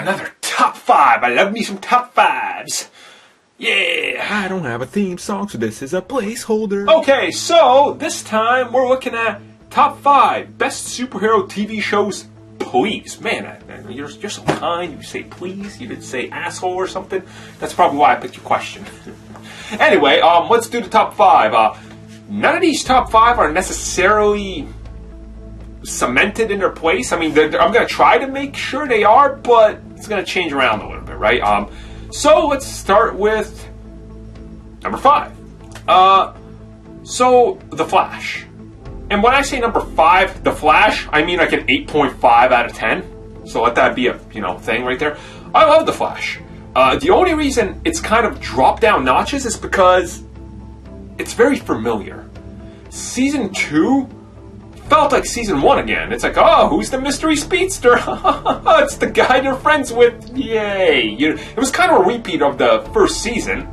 Another top five. I love me some top fives. Yeah. I don't have a theme song, so this is a placeholder. Okay, so this time we're looking at top five best superhero TV shows. Please, man, you're so kind. You say please. You didn't say asshole or something. That's probably why I picked your question. Anyway, let's do the top five. None of these top five are necessarily cemented in their place. I mean, I'm going to try to make sure they are, but it's going to change around a little bit, right? So let's start with number five. So The Flash. And when I say number five, The Flash, I mean like an 8.5 out of 10. So let that be a thing right there. I love The Flash. The only reason it's kind of dropped down notches is because it's very familiar. Season 2 felt like season 1 again. It's like, oh, who's the mystery speedster? It's the guy they're friends with. Yay! It was kind of a repeat of the first season.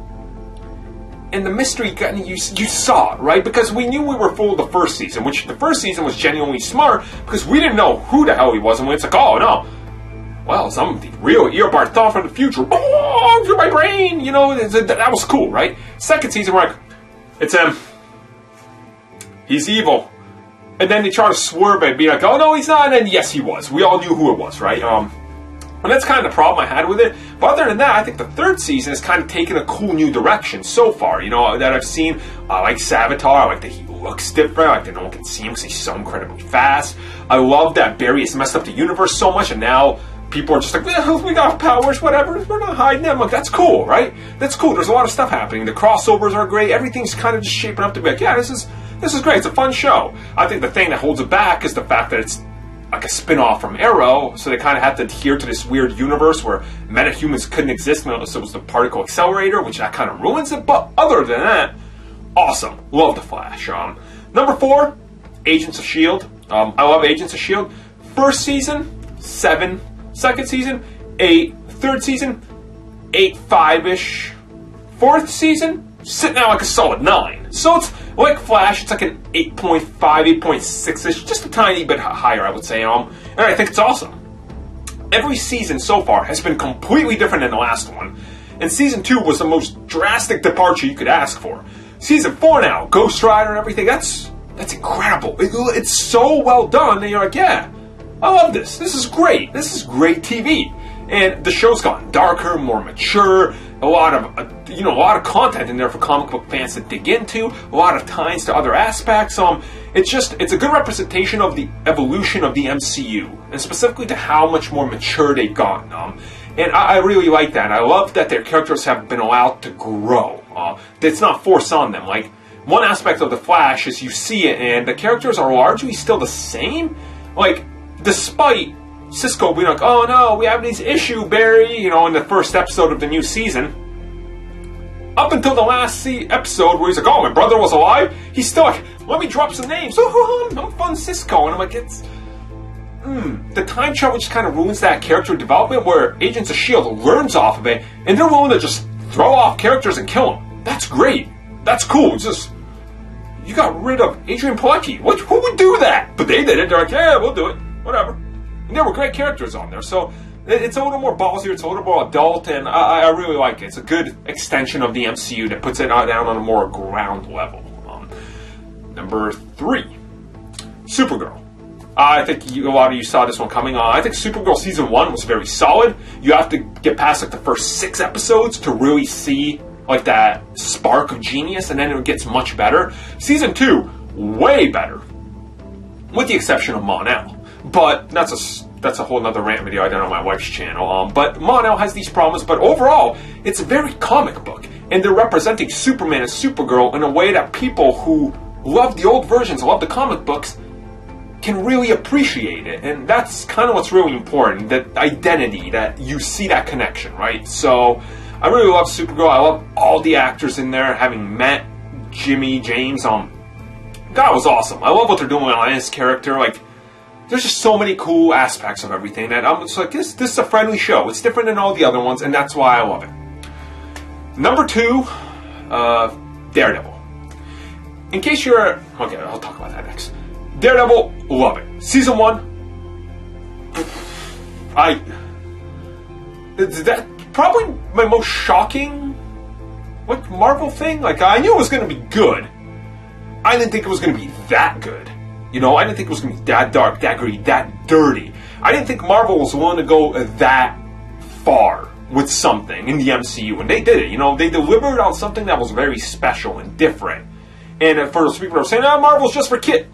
And the mystery, you saw it, right? Because we knew we were full of the first season, which the first season was genuinely smart because we didn't know who the hell he was. And it's like, oh, no. Well, some real earbart thought from the future. Oh, through my brain! That was cool, right? Second season, we're like, it's him. He's evil. And then they try to swerve it and be like, oh, no, he's not. And then, yes, he was. We all knew who it was, right? And that's kind of the problem I had with it. But other than that, I think the third season has kind of taken a cool new direction so far, that I've seen. I like Savitar. I like that he looks different. I like that no one can see him because he's so incredibly fast. I love that Barry has messed up the universe so much, and now people are just like, we got powers, whatever. We're not hiding them. Like, that's cool, right? That's cool. There's a lot of stuff happening. The crossovers are great. Everything's kind of just shaping up to be like, yeah, this is great. It's a fun show. I think the thing that holds it back is the fact that it's like a spin-off from Arrow, so they kind of had to adhere to this weird universe where metahumans couldn't exist unless it was the particle accelerator, which that kind of ruins it. But other than that, awesome. Love The Flash. Number 4, Agents of S.H.I.E.L.D. I love Agents of S.H.I.E.L.D. First season, 7. Second season, 8. Third season, 8, 5-ish. Fourth season, sitting out like a solid 9. So it's like Flash, it's like an 8.5, 8.6-ish, just a tiny bit higher, I would say. And I think it's awesome. Every season so far has been completely different than the last one. And season 2 was the most drastic departure you could ask for. Season 4 now, Ghost Rider and everything, that's incredible. It's so well done, and you're like, yeah, I love this. This is great. This is great TV. And the show's gotten darker, more mature, a lot of content in there for comic book fans to dig into, a lot of ties to other aspects. It's a good representation of the evolution of the MCU, and specifically to how much more mature they've gotten. And I really like that. And I love that their characters have been allowed to grow. It's not forced on them. Like, one aspect of The Flash is you see it, and the characters are largely still the same. Like, despite Cisco being like, oh no, we have this issue, Barry, in the first episode of the new season. Up until the last episode where he's like, oh, my brother was alive, he's still like, let me drop some names. I'm fun Cisco. And I'm like, it's... The time travel just kind of ruins that character development where Agents of S.H.I.E.L.D. learns off of it, and they're willing to just throw off characters and kill them. That's great. That's cool. It's just... You got rid of Adrian Palicki. Who would do that? But they did it. They're like, yeah, we'll do it. Whatever. And there were great characters on there, so it's a little more ballsy, it's a little more adult, and I really like it. It's a good extension of the MCU that puts it down on a more ground level. Number 3, Supergirl. I think a lot of you saw this one coming on. I think Supergirl Season 1 was very solid. You have to get past like the first 6 episodes to really see like that spark of genius, and then it gets much better. Season 2, way better, with the exception of Mon-El. But that's a whole nother rant video I did on my wife's channel. But Mon-El has these problems, but overall, it's a very comic book. And they're representing Superman and Supergirl in a way that people who love the old versions, love the comic books, can really appreciate it. And that's kind of what's really important, that identity, that you see that connection, right? So, I really love Supergirl. I love all the actors in there, having met Jimmy, James. God, it was awesome. I love what they're doing with Lana's character. Like, there's just so many cool aspects of everything that I'm just like, this is a friendly show. It's different than all the other ones, and that's why I love it. Number 2, Daredevil. In case you're... Okay, I'll talk about that next. Daredevil, love it. Season 1, That probably my most shocking, like, Marvel thing. Like, I knew it was going to be good. I didn't think it was going to be that good. You know, I didn't think it was going to be that dark, that gritty, that dirty. I didn't think Marvel was willing to go that far with something in the MCU, and they did it. You know, they delivered on something that was very special and different. And for those people who are saying, Marvel's just for kids.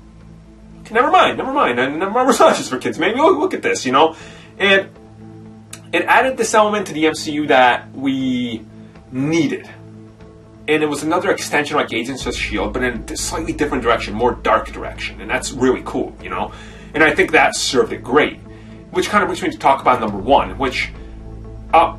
Okay, never mind. And Marvel's not just for kids. Maybe look at this, you know? And it added this element to the MCU that we needed. And it was another extension like Agents of S.H.I.E.L.D., but in a slightly different direction, more dark direction. And that's really cool, you know? And I think that served it great. Which kind of brings me to talk about number one, which...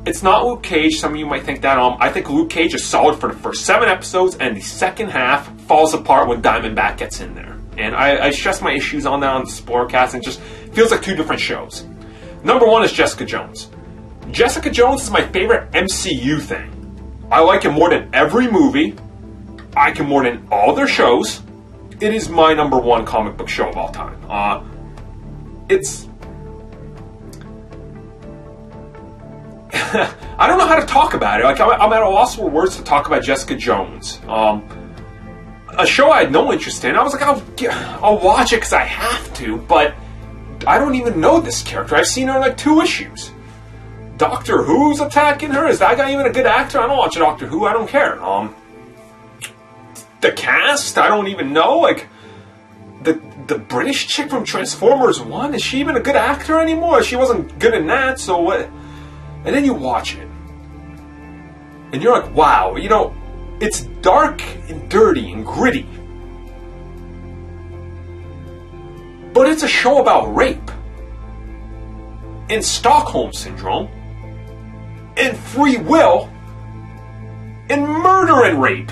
it's not Luke Cage. Some of you might think that. I think Luke Cage is solid for the first 7 episodes, and the second half falls apart when Diamondback gets in there. And I stress my issues on that on the Sportcast, and it just feels like 2 different shows. Number 1 is Jessica Jones. Jessica Jones is my favorite MCU thing. I like it more than every movie. I like it more than all their shows. It is my number 1 comic book show of all time. It's... I don't know how to talk about it. Like, I'm at a loss for words to talk about Jessica Jones. A show I had no interest in. I was like, I'll watch it because I have to, but I don't even know this character. I've seen her in like 2 issues. Doctor Who's attacking her? Is that guy even a good actor? I don't watch Doctor Who. I don't care. The cast? I don't even know. Like, the British chick from Transformers 1? Is she even a good actor anymore? She wasn't good in that, so what? And then you watch it, and you're like, wow, you know, it's dark and dirty and gritty. But it's a show about rape, and Stockholm Syndrome, and free will, and murder and rape.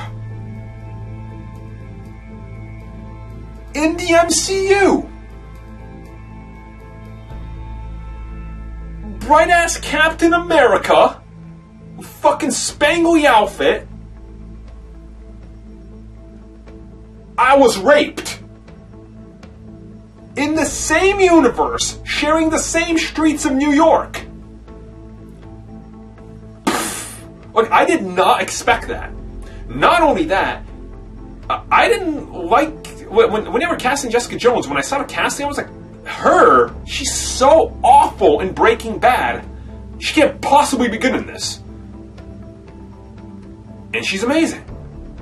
In the MCU. Bright-ass Captain America, fucking spangly outfit. I was raped. In the same universe, sharing the same streets of New York. Like, I did not expect that. Not only that, I didn't like... When they were casting Jessica Jones, when I saw the casting, I was like, she's so awful in Breaking Bad. She can't possibly be good in this. And she's amazing.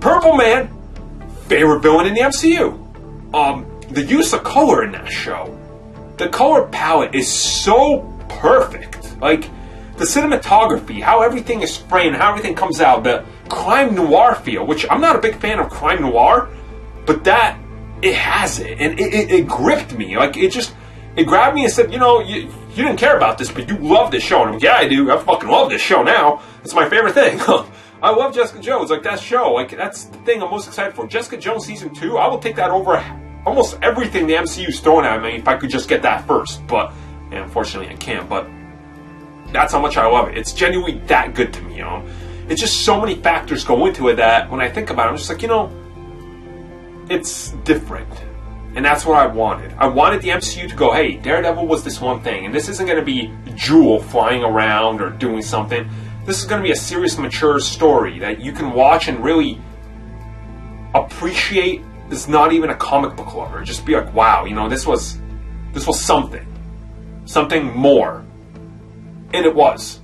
Purple Man, favorite villain in the MCU. The use of color in that show. The color palette is so perfect. Like, the cinematography, how everything is framed, how everything comes out, the crime noir feel, which I'm not a big fan of crime noir, but that, it has it, and it gripped me. Like, it grabbed me and said, you know, you didn't care about this, but you love this show. And I'm like, yeah, I do. I fucking love this show now. It's my favorite thing. I love Jessica Jones. Like, that show, like, that's the thing I'm most excited for. Jessica Jones Season 2, I will take that over almost everything the MCU's throwing at me if I could just get that first. But, yeah, unfortunately, I can't. But that's how much I love it. It's genuinely that good to me, you know. It's just so many factors go into it that when I think about it, I'm just like, you know, it's different. And that's what I wanted. I wanted the MCU to go, hey, Daredevil was this one thing, and this isn't going to be Jewel flying around or doing something. This is going to be a serious, mature story that you can watch and really appreciate. It's not even a comic book lover. Just be like, wow, you know, this was something. Something more. And it was.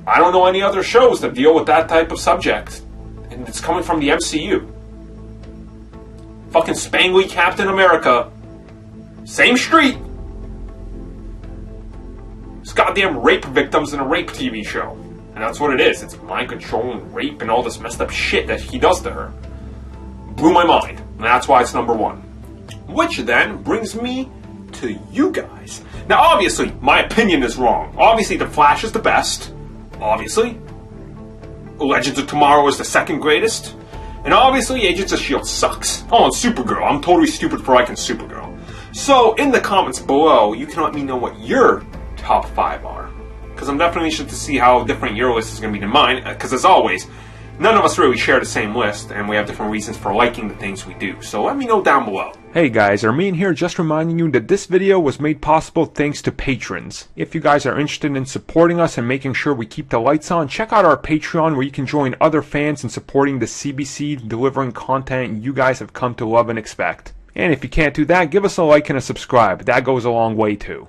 I don't know any other shows that deal with that type of subject. And it's coming from the MCU. Fucking spangly Captain America. Same street. It's goddamn rape victims in a rape TV show. And that's what it is. It's mind control and rape and all this messed up shit that he does to her. Blew my mind. And that's why it's number 1. Which then brings me to you guys. Now, obviously, my opinion is wrong. Obviously, The Flash is the best. Obviously. Legends of Tomorrow is the second greatest. And obviously, Agents of S.H.I.E.L.D. sucks. Oh, and Supergirl. I'm totally stupid for liking Supergirl. So, in the comments below, you can let me know what your top 5 are. Because I'm definitely interested to see how different your list is going to be than mine. Because as always, none of us really share the same list, and we have different reasons for liking the things we do. So let me know down below. Hey guys, Armin here, just reminding you that this video was made possible thanks to patrons. If you guys are interested in supporting us and making sure we keep the lights on, check out our Patreon where you can join other fans in supporting the CBC, delivering content you guys have come to love and expect. And if you can't do that, give us a like and a subscribe. That goes a long way too.